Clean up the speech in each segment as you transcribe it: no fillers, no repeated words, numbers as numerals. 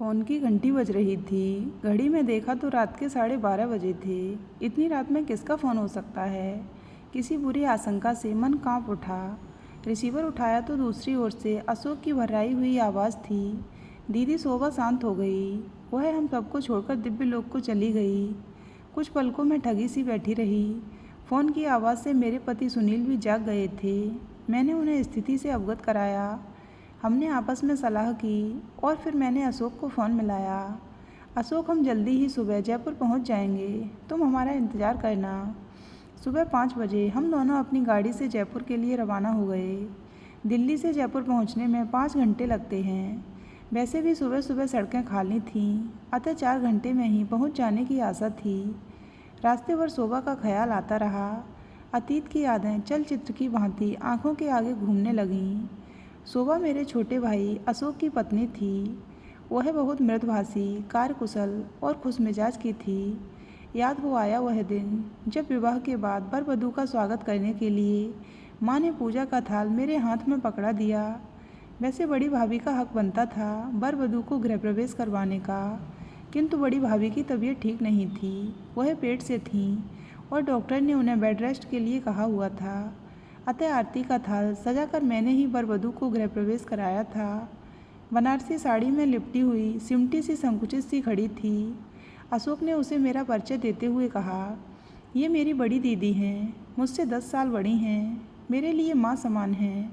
Phone की घंटी बज रही थी। घड़ी में देखा तो रात के 12:30 बजे थे। इतनी रात में किसका फ़ोन हो सकता है? किसी बुरी आशंका से मन कांप उठा। रिसीवर उठाया तो दूसरी ओर से अशोक की भर्राई हुई आवाज़ थी। दीदी शोभा शांत हो गई। वह हम सबको छोड़कर दिव्य लोक को चली गई। कुछ पलकों में ठगी सी बैठी रही। फ़ोन की आवाज़ से मेरे पति सुनील भी जाग गए थे। मैंने उन्हें स्थिति से अवगत कराया। हमने आपस में सलाह की और फिर मैंने अशोक को फ़ोन मिलाया। अशोक, हम जल्दी ही सुबह जयपुर पहुंच जाएंगे, तुम हमारा इंतज़ार करना। सुबह 5 बजे हम दोनों अपनी गाड़ी से जयपुर के लिए रवाना हो गए। दिल्ली से जयपुर पहुंचने में 5 घंटे लगते हैं। वैसे भी सुबह सुबह सड़कें खाली थीं, अतः 4 घंटे में ही पहुंच जाने की आशा थी। रास्ते भर शोभा का ख्याल आता रहा। अतीत की यादें चलचित्र की भांति आंखों के आगे घूमने लगीं। शोभा मेरे छोटे भाई अशोक की पत्नी थी। वह बहुत मृदुभाषी, कार्यकुशल और खुशमिजाज की थी। याद हो आया वह दिन जब विवाह के बाद वर वधू का स्वागत करने के लिए माँ ने पूजा का थाल मेरे हाथ में पकड़ा दिया। वैसे बड़ी भाभी का हक बनता था वर वधू को गृह प्रवेश करवाने का, किंतु बड़ी भाभी की तबीयत ठीक नहीं थी। वह पेट से थीं और डॉक्टर ने उन्हें बेड रेस्ट के लिए कहा हुआ था। अतः आरती का थाल सजाकर मैंने ही वर वधू को गृह प्रवेश कराया था। बनारसी साड़ी में लिपटी हुई सिमटी सी संकुचित सी खड़ी थी। अशोक ने उसे मेरा परिचय देते हुए कहा, ये मेरी बड़ी दीदी हैं, मुझसे 10 साल बड़ी हैं, मेरे लिए माँ समान हैं।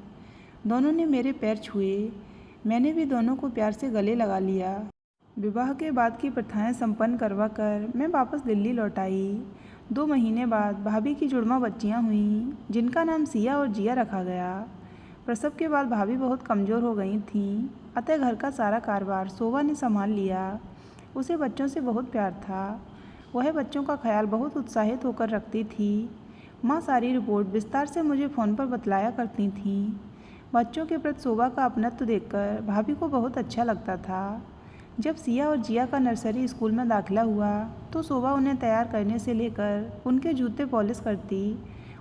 दोनों ने मेरे पैर छुए। मैंने भी दोनों को प्यार से गले लगा लिया। विवाह के बाद की प्रथाएं संपन्न करवा कर मैं वापस दिल्ली लौट आई। 2 महीने बाद भाभी की जुड़वा बच्चियां हुईं, जिनका नाम सिया और जिया रखा गया। प्रसव के बाद भाभी बहुत कमज़ोर हो गई थीं, अतः घर का सारा कारोबार शोभा ने संभाल लिया। उसे बच्चों से बहुत प्यार था। वह बच्चों का ख्याल बहुत उत्साहित होकर रखती थी। माँ सारी रिपोर्ट विस्तार से मुझे फ़ोन पर बतलाया करती थीं। बच्चों के प्रति शोभा का अपनत्व देखकर भाभी को बहुत अच्छा लगता था। जब सिया और जिया का नर्सरी स्कूल में दाखिला हुआ तो शोभा उन्हें तैयार करने से लेकर उनके जूते पॉलिश करती,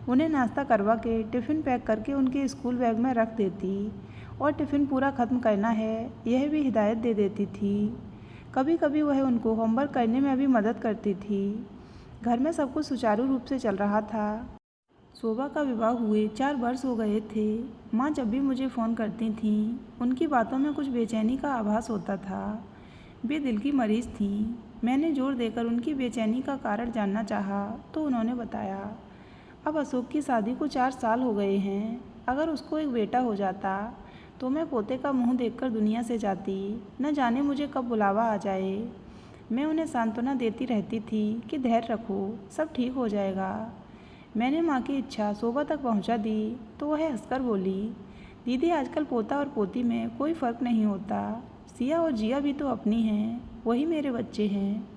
उन्हें नाश्ता करवा के टिफ़िन पैक करके उनके स्कूल बैग में रख देती और टिफ़िन पूरा ख़त्म करना है यह भी हिदायत दे देती थी। कभी कभी वह उनको होमवर्क करने में भी मदद करती थी। घर में सब कुछ सुचारू रूप से चल रहा था। शोभा का विवाह हुए 4 वर्ष हो गए थे। माँ जब भी मुझे फ़ोन करती थीं, उनकी बातों में कुछ बेचैनी का आभास होता था। वे दिल की मरीज़ थीं। मैंने जोर देकर उनकी बेचैनी का कारण जानना चाहा तो उन्होंने बताया, अब अशोक की शादी को 4 साल हो गए हैं। अगर उसको एक बेटा हो जाता तो मैं पोते का मुंह देखकर दुनिया से जाती, न जाने मुझे कब बुलावा आ जाए। मैं उन्हें सांत्वना देती रहती थी कि धैर्य रखो, सब ठीक हो जाएगा। मैंने माँ की इच्छा शोभा तक पहुँचा दी तो वह हंसकर बोली, दीदी आजकल पोता और पोती में कोई फ़र्क नहीं होता। सिया और जिया भी तो अपनी हैं, वही मेरे बच्चे हैं।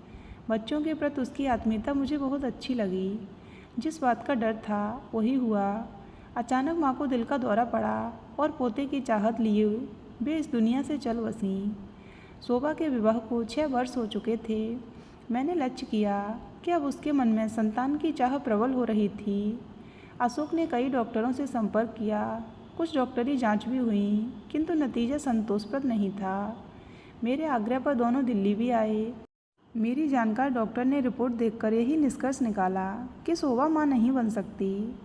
बच्चों के प्रति उसकी आत्मीयता मुझे बहुत अच्छी लगी। जिस बात का डर था वही हुआ। अचानक माँ को दिल का दौरा पड़ा और पोते की चाहत लिए वे इस दुनिया से चल बसीं। शोभा के विवाह को 6 वर्ष हो चुके थे। मैंने लक्ष्य किया कि अब उसके मन में संतान की चाह प्रबल हो रही थी। अशोक ने कई डॉक्टरों से संपर्क किया, कुछ डॉक्टरी जांच भी हुई, किंतु नतीजा संतोषप्रद नहीं था। मेरे आग्रह पर दोनों दिल्ली भी आए। मेरी जानकार डॉक्टर ने रिपोर्ट देखकर यही निष्कर्ष निकाला कि शोभा माँ नहीं बन सकती।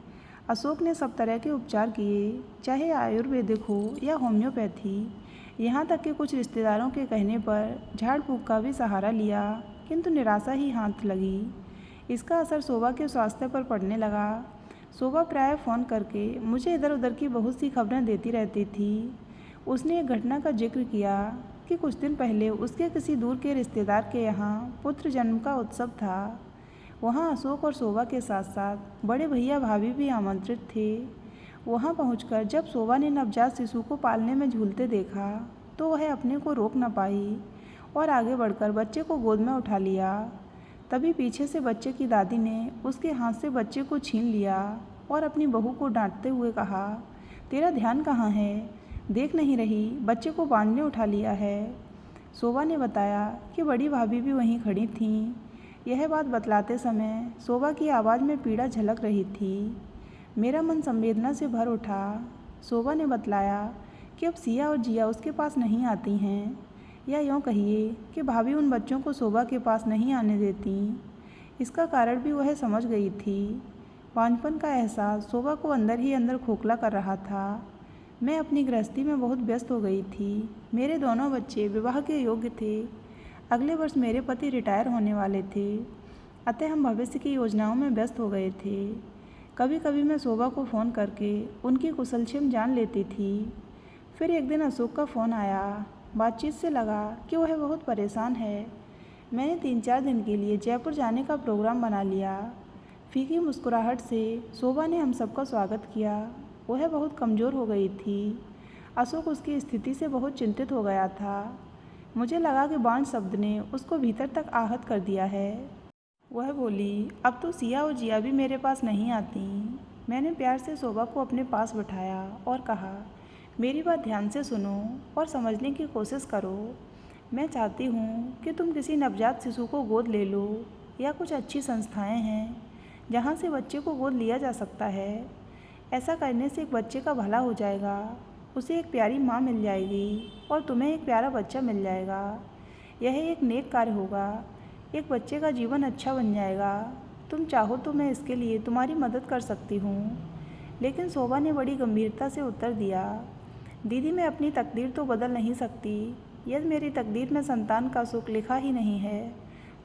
अशोक ने सब तरह के उपचार किए, चाहे आयुर्वेदिक हो या होम्योपैथी, यहाँ तक कि कुछ रिश्तेदारों के कहने पर झाड़ फूँक का भी सहारा लिया, किंतु निराशा ही हाथ लगी। इसका असर शोभा के स्वास्थ्य पर पड़ने लगा। शोभा प्रायः फ़ोन करके मुझे इधर उधर की बहुत सी खबरें देती रहती थी। उसने एक घटना का जिक्र किया कि कुछ दिन पहले उसके किसी दूर के रिश्तेदार के यहाँ पुत्र जन्म का उत्सव था। वहाँ अशोक और शोभा के साथ साथ बड़े भैया भाभी भी आमंत्रित थे। वहाँ पहुंचकर जब शोभा ने नवजात शिशु को पालने में झूलते देखा तो वह अपने को रोक न पाई और आगे बढ़कर बच्चे को गोद में उठा लिया। तभी पीछे से बच्चे की दादी ने उसके हाथ से बच्चे को छीन लिया और अपनी बहू को डांटते हुए कहा, तेरा ध्यान कहाँ है, देख नहीं रही, बच्चे को बांध ने उठा लिया है। शोभा ने बताया कि बड़ी भाभी भी वहीं खड़ी थीं। यह बात बतलाते समय शोभा की आवाज़ में पीड़ा झलक रही थी। मेरा मन संवेदना से भर उठा। शोभा ने बतलाया कि अब सिया और जिया उसके पास नहीं आती हैं। या यूँ कहिए कि भाभी उन बच्चों को शोभा के पास नहीं आने देती। इसका कारण भी वह समझ गई थी। बांझपन का एहसास शोभा को अंदर ही अंदर खोखला कर रहा था। मैं अपनी गृहस्थी में बहुत व्यस्त हो गई थी। मेरे दोनों बच्चे विवाह के योग्य थे। अगले वर्ष मेरे पति रिटायर होने वाले थे, अतः हम भविष्य की योजनाओं में व्यस्त हो गए थे। कभी कभी मैं शोभा को फ़ोन करके उनकी कुशलक्षेम जान लेती थी। फिर एक दिन अशोक का फ़ोन आया। बातचीत से लगा कि वह बहुत परेशान है। मैंने 3-4 दिन के लिए जयपुर जाने का प्रोग्राम बना लिया। फीकी मुस्कुराहट से शोभा ने हम सबका स्वागत किया। वह बहुत कमज़ोर हो गई थी। अशोक उसकी स्थिति से बहुत चिंतित हो गया था। मुझे लगा कि बांझ शब्द ने उसको भीतर तक आहत कर दिया है। वह बोली, अब तो सिया और जिया भी मेरे पास नहीं आती। मैंने प्यार से शोभा को अपने पास बिठाया और कहा, मेरी बात ध्यान से सुनो और समझने की कोशिश करो। मैं चाहती हूँ कि तुम किसी नवजात शिशु को गोद ले लो, या कुछ अच्छी संस्थाएं हैं जहाँ से बच्चे को गोद लिया जा सकता है। ऐसा करने से एक बच्चे का भला हो जाएगा, उसे एक प्यारी माँ मिल जाएगी और तुम्हें एक प्यारा बच्चा मिल जाएगा। यह एक नेक कार्य होगा, एक बच्चे का जीवन अच्छा बन जाएगा। तुम चाहो तो मैं इसके लिए तुम्हारी मदद कर सकती हूँ। लेकिन शोभा ने बड़ी गंभीरता से उत्तर दिया, दीदी मैं अपनी तकदीर तो बदल नहीं सकती। यदि मेरी तकदीर में संतान का सुख लिखा ही नहीं है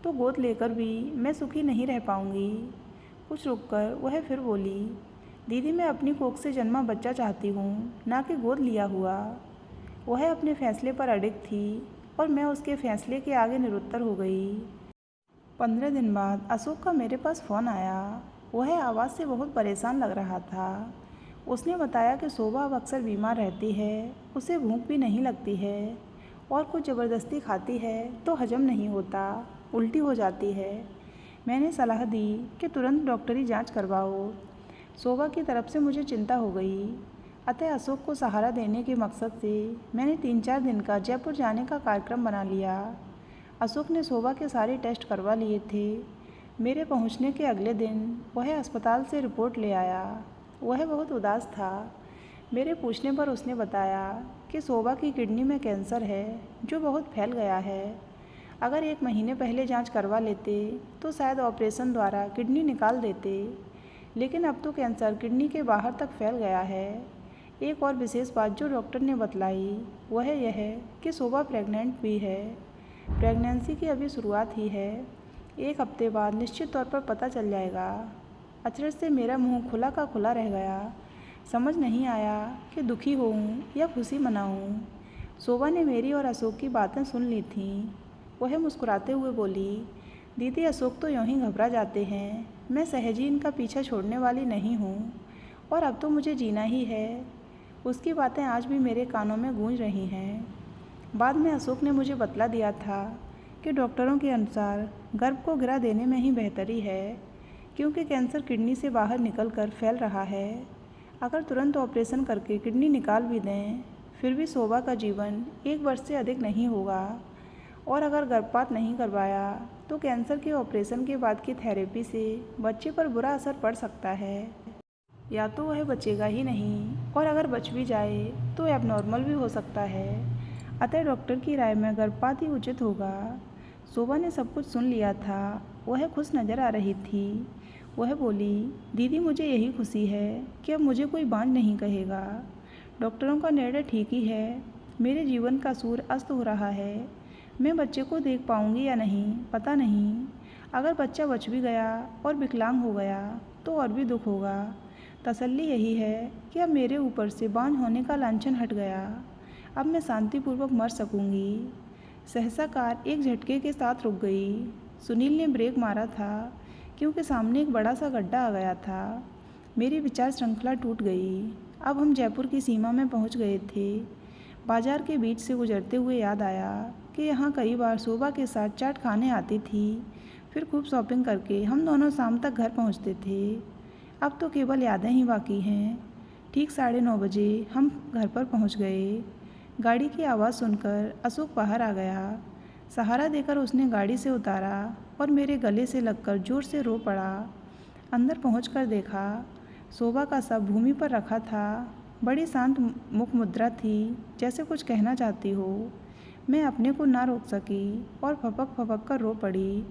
तो गोद लेकर भी मैं सुखी नहीं रह पाऊँगी। कुछ रुककर वह फिर बोली, दीदी मैं अपनी कोख से जन्मा बच्चा चाहती हूँ, ना कि गोद लिया हुआ। वह अपने फैसले पर अडिग थी और मैं उसके फैसले के आगे निरुत्तर हो गई। 15 दिन बाद अशोक का मेरे पास फ़ोन आया। वह आवाज़ से बहुत परेशान लग रहा था। उसने बताया कि शोभा अब अक्सर बीमार रहती है, उसे भूख भी नहीं लगती है और कुछ ज़बरदस्ती खाती है तो हजम नहीं होता, उल्टी हो जाती है। मैंने सलाह दी कि तुरंत डॉक्टरी जांच करवाओ। शोभा की तरफ से मुझे चिंता हो गई, अतः अशोक को सहारा देने के मकसद से मैंने 3-4 दिन का जयपुर जाने का कार्यक्रम बना लिया। अशोक ने शोभा के सारे टेस्ट करवा लिए थे। मेरे पहुंचने के अगले दिन वह अस्पताल से रिपोर्ट ले आया। वह बहुत उदास था। मेरे पूछने पर उसने बताया कि शोभा की किडनी में कैंसर है जो बहुत फैल गया है। अगर 1 महीने पहले जांच करवा लेते तो शायद ऑपरेशन द्वारा किडनी निकाल देते, लेकिन अब तो कैंसर किडनी के बाहर तक फैल गया है। एक और विशेष बात जो डॉक्टर ने बतलाई वह यह है कि शोभा प्रेग्नेंट भी है। प्रेगनेंसी की अभी शुरुआत ही है। 1 हफ्ते बाद निश्चित तौर पर पता चल जाएगा। अचरज से मेरा मुंह खुला का खुला रह गया। समझ नहीं आया कि दुखी होऊं या खुशी मनाऊं। शोभा ने मेरी और अशोक की बातें सुन ली थीं। वह मुस्कुराते हुए बोली, दीदी अशोक तो यूँ ही घबरा जाते हैं। मैं सहज ही इनका पीछा छोड़ने वाली नहीं हूँ और अब तो मुझे जीना ही है। उसकी बातें आज भी मेरे कानों में गूंज रही हैं। बाद में अशोक ने मुझे बतला दिया था कि डॉक्टरों के अनुसार गर्भ को गिरा देने में ही बेहतरी है, क्योंकि कैंसर किडनी से बाहर निकलकर फैल रहा है। अगर तुरंत ऑपरेशन करके किडनी निकाल भी दें फिर भी शोभा का जीवन 1 वर्ष से अधिक नहीं होगा, और अगर गर्भपात नहीं करवाया तो कैंसर के ऑपरेशन के बाद की थेरेपी से बच्चे पर बुरा असर पड़ सकता है। या तो वह बचेगा ही नहीं, और अगर बच भी जाए तो एबनॉर्मल भी हो सकता है। अतः डॉक्टर की राय में गर्भपात ही उचित होगा। शोभा ने सब कुछ सुन लिया था। वह खुश नज़र आ रही थी। वह बोली, दीदी मुझे यही खुशी है कि अब मुझे कोई बांझ नहीं कहेगा। डॉक्टरों का निर्णय ठीक ही है। मेरे जीवन का सूर्य अस्त हो रहा है। मैं बच्चे को देख पाऊंगी या नहीं पता नहीं। अगर बच्चा बच भी गया और विकलांग हो गया तो और भी दुख होगा। तसल्ली यही है कि अब मेरे ऊपर से बांझ होने का लांछन हट गया। अब मैं शांतिपूर्वक मर सकूंगी। सहसा कार एक झटके के साथ रुक गई। सुनील ने ब्रेक मारा था क्योंकि सामने एक बड़ा सा गड्ढा आ गया था। मेरी विचार श्रृंखला टूट गई। अब हम जयपुर की सीमा में पहुंच गए थे। बाजार के बीच से गुजरते हुए याद आया कि यहाँ कई बार शोभा के साथ चाट खाने आती थी। फिर खूब शॉपिंग करके हम दोनों शाम तक घर पहुँचते थे। अब तो केवल यादें ही बाकी हैं। ठीक 9:30 बजे हम घर पर पहुँच गए। गाड़ी की आवाज़ सुनकर अशोक बाहर आ गया। सहारा देकर उसने गाड़ी से उतारा और मेरे गले से लगकर जोर से रो पड़ा। अंदर पहुंचकर देखा शोभा का शव भूमि पर रखा था। बड़ी शांत मुख मुद्रा थी, जैसे कुछ कहना चाहती हो। मैं अपने को ना रोक सकी और फपक फपक कर रो पड़ी।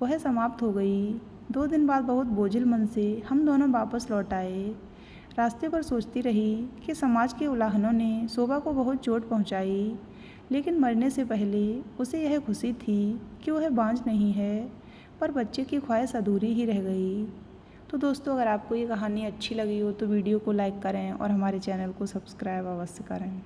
वह समाप्त हो गई। 2 दिन बाद बहुत बोझिल मन से हम दोनों वापस लौट आए। रास्ते पर सोचती रही कि समाज के उल्लंघनों ने शोभा को बहुत चोट पहुंचाई, लेकिन मरने से पहले उसे यह खुशी थी कि वह बांझ नहीं है, पर बच्चे की ख्वाहिश अधूरी ही रह गई। तो दोस्तों, अगर आपको ये कहानी अच्छी लगी हो तो वीडियो को लाइक करें और हमारे चैनल को सब्सक्राइब अवश्य करें।